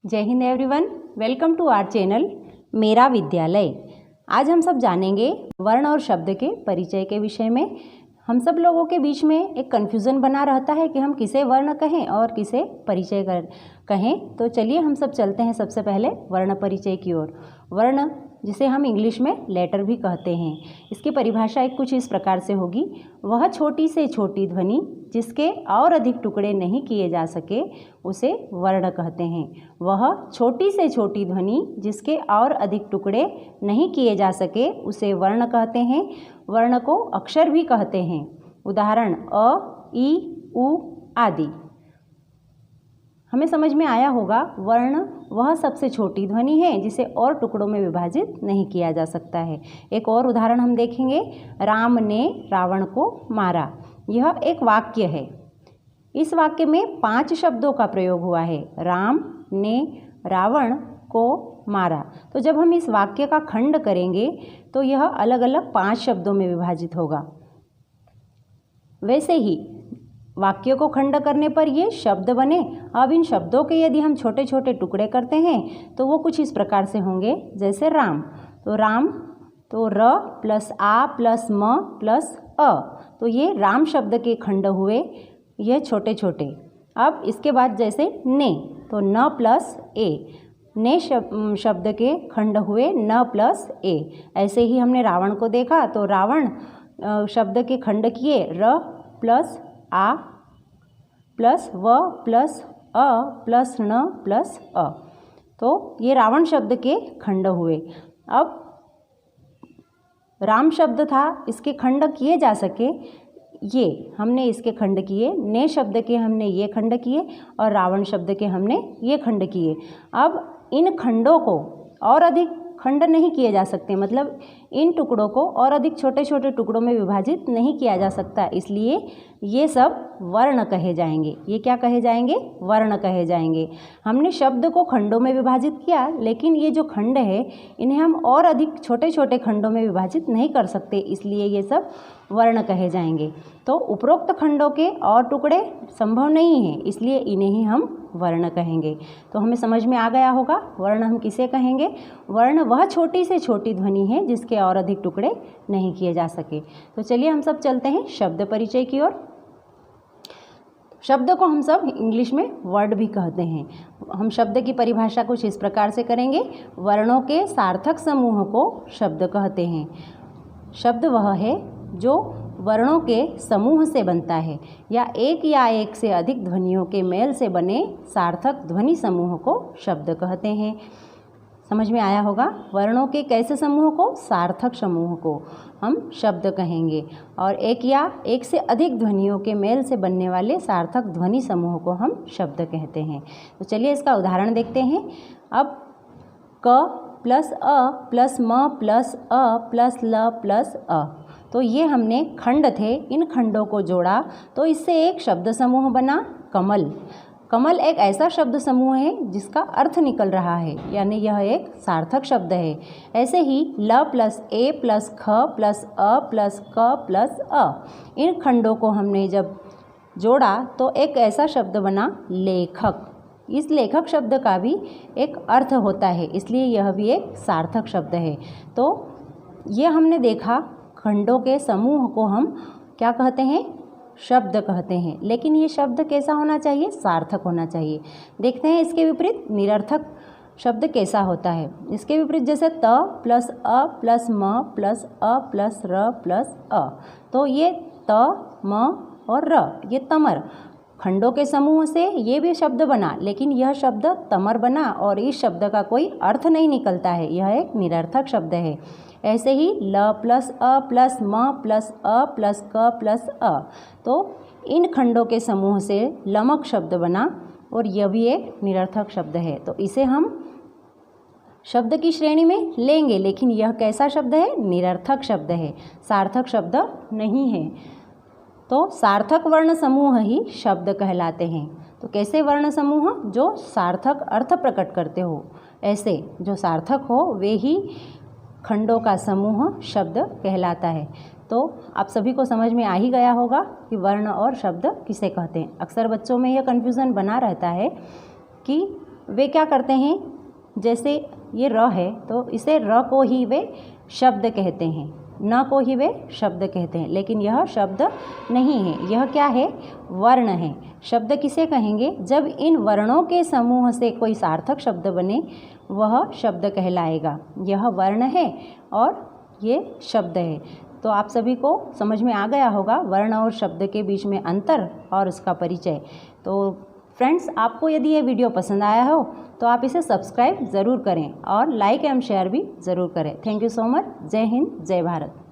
जय हिंद everyone, welcome to our channel मेरा विद्यालय। आज हम सब जानेंगे वर्ण और शब्द के परिचय के विषय में। हम सब लोगों के बीच में एक कन्फ्यूज़न बना रहता है कि हम किसे वर्ण कहें और किसे परिचय कहें। तो चलिए हम सब चलते हैं सबसे पहले वर्ण परिचय की ओर। वर्ण जिसे हम इंग्लिश में लेटर भी कहते हैं, इसकी परिभाषा कुछ इस प्रकार से होगी। वह छोटी से छोटी ध्वनि जिसके और अधिक टुकड़े नहीं किए जा सके उसे वर्ण कहते हैं। वह छोटी से छोटी ध्वनि जिसके और अधिक टुकड़े नहीं किए जा सके उसे वर्ण कहते हैं। वर्ण को अक्षर भी कहते हैं। उदाहरण अ, ई, उ आदि। हमें समझ में आया होगा, वर्ण वह सबसे छोटी ध्वनि है जिसे और टुकड़ों में विभाजित नहीं किया जा सकता है। एक और उदाहरण हम देखेंगे। राम ने रावण को मारा। यह एक वाक्य है। इस वाक्य में 5 शब्दों का प्रयोग हुआ है। राम ने रावण को मारा। तो जब हम इस वाक्य का खंड करेंगे तो यह अलग अलग 5 शब्दों में विभाजित होगा। वैसे ही वाक्य को खंड करने पर ये शब्द बने। अब इन शब्दों के यदि हम छोटे छोटे टुकड़े करते हैं तो वो कुछ इस प्रकार से होंगे, जैसे राम। तो राम तो र प्लस आ प्लस म प्लस अ, तो ये राम शब्द के खंड हुए, ये छोटे छोटे। अब इसके बाद जैसे ने, तो न प्लस ए, ने शब्द के खंड हुए न प्लस ए। ऐसे ही हमने रावण को देखा तो रावण शब्द के खंड किए, र प्लस आ प्लस व प्लस अ प्लस न प्लस अ, तो ये रावण शब्द के खंड हुए। अब राम शब्द था, इसके खंड किए जा सके, ये हमने इसके खंड किए। ने शब्द के हमने ये खंड किए और रावण शब्द के हमने ये खंड किए। अब इन खंडों को और अधिक खंड नहीं किए जा सकते, मतलब इन टुकड़ों को और अधिक छोटे छोटे टुकड़ों में विभाजित नहीं किया जा सकता, इसलिए ये सब वर्ण कहे जाएंगे। ये क्या कहे जाएंगे? वर्ण कहे जाएंगे। हमने शब्द को खंडों में विभाजित किया, लेकिन ये जो खंड है इन्हें हम और अधिक छोटे छोटे खंडों में विभाजित नहीं कर सकते, इसलिए ये सब वर्ण कहे जाएंगे। तो उपरोक्त खंडों के और टुकड़े संभव नहीं हैं, इसलिए इन्हें ही हम वर्ण कहेंगे। तो हमें समझ में आ गया होगा वर्ण हम किसे कहेंगे। वर्ण वह छोटी से छोटी ध्वनि है जिसके और अधिक टुकड़े नहीं किए जा सके। तो चलिए हम सब चलते हैं शब्द परिचय की ओर। शब्द को हम सब इंग्लिश में वर्ड भी कहते हैं। हम शब्द की परिभाषा कुछ इस प्रकार से करेंगे। वर्णों के सार्थक समूह को शब्द कहते हैं। शब्द वह है जो वर्णों के समूह से बनता है या एक से अधिक ध्वनियों के मेल से बने सार्थक ध्वनि समूह को शब्द कहते हैं। समझ में आया होगा। वर्णों के कैसे समूह को? सार्थक समूह को हम शब्द कहेंगे, और एक से अधिक ध्वनियों के मेल से बनने वाले सार्थक ध्वनि समूह को हम शब्द कहते हैं। तो चलिए इसका उदाहरण देखते हैं। अब क प्लस अ प्लस म प्लस अ प्लस ल प्लस अ, तो ये हमने खंड थे, इन खंडों को जोड़ा तो इससे एक शब्द समूह बना कमल। कमल एक ऐसा शब्द समूह है जिसका अर्थ निकल रहा है, यानी यह एक सार्थक शब्द है। ऐसे ही ल प्लस ए प्लस ख प्लस अ प्लस क प्लस अ, इन खंडों को हमने जब जोड़ा तो एक ऐसा शब्द बना लेखक। इस लेखक शब्द का भी एक अर्थ होता है, इसलिए यह भी एक सार्थक शब्द है। तो ये हमने देखा, खंडों के समूह को हम क्या कहते हैं? शब्द कहते हैं। लेकिन ये शब्द कैसा होना चाहिए? सार्थक होना चाहिए। देखते हैं इसके विपरीत निरर्थक शब्द कैसा होता है। इसके विपरीत जैसे त प्लस अ प्लस म प्लस अ प्लस र प्लस अ, तो ये त म और र, ये तमर खंडों के समूह से ये भी शब्द बना, लेकिन यह शब्द तमर बना और इस शब्द का कोई अर्थ नहीं निकलता है, यह एक निरर्थक शब्द है। ऐसे ही ल प्लस अ प्लस म प्लस अ प्लस क प्लस अ, तो इन खंडों के समूह से लमक शब्द बना और यह भी एक निरर्थक शब्द है। तो इसे हम शब्द की श्रेणी में लेंगे, लेकिन यह कैसा शब्द है? निरर्थक शब्द है, सार्थक शब्द नहीं है। तो सार्थक वर्ण समूह ही शब्द कहलाते हैं। तो कैसे वर्ण समूह? जो सार्थक अर्थ प्रकट करते हो, ऐसे जो सार्थक हो वे ही खंडों का समूह शब्द कहलाता है। तो आप सभी को समझ में आ ही गया होगा कि वर्ण और शब्द किसे कहते हैं। अक्सर बच्चों में यह कन्फ्यूज़न बना रहता है कि वे क्या करते हैं, जैसे ये र है तो इसे र को ही वे शब्द कहते हैं, न को ही वे शब्द कहते हैं, लेकिन यह शब्द नहीं है, यह क्या है, वर्ण है। शब्द किसे कहेंगे, जब इन वर्णों के समूह से कोई सार्थक शब्द बने वह शब्द कहलाएगा। यह वर्ण है और ये शब्द है। तो आप सभी को समझ में आ गया होगा वर्ण और शब्द के बीच में अंतर और उसका परिचय। तो फ्रेंड्स, आपको यदि ये वीडियो पसंद आया हो तो आप इसे सब्सक्राइब ज़रूर करें और लाइक एवं शेयर भी ज़रूर करें। Thank you so much. जय हिंद, जय भारत।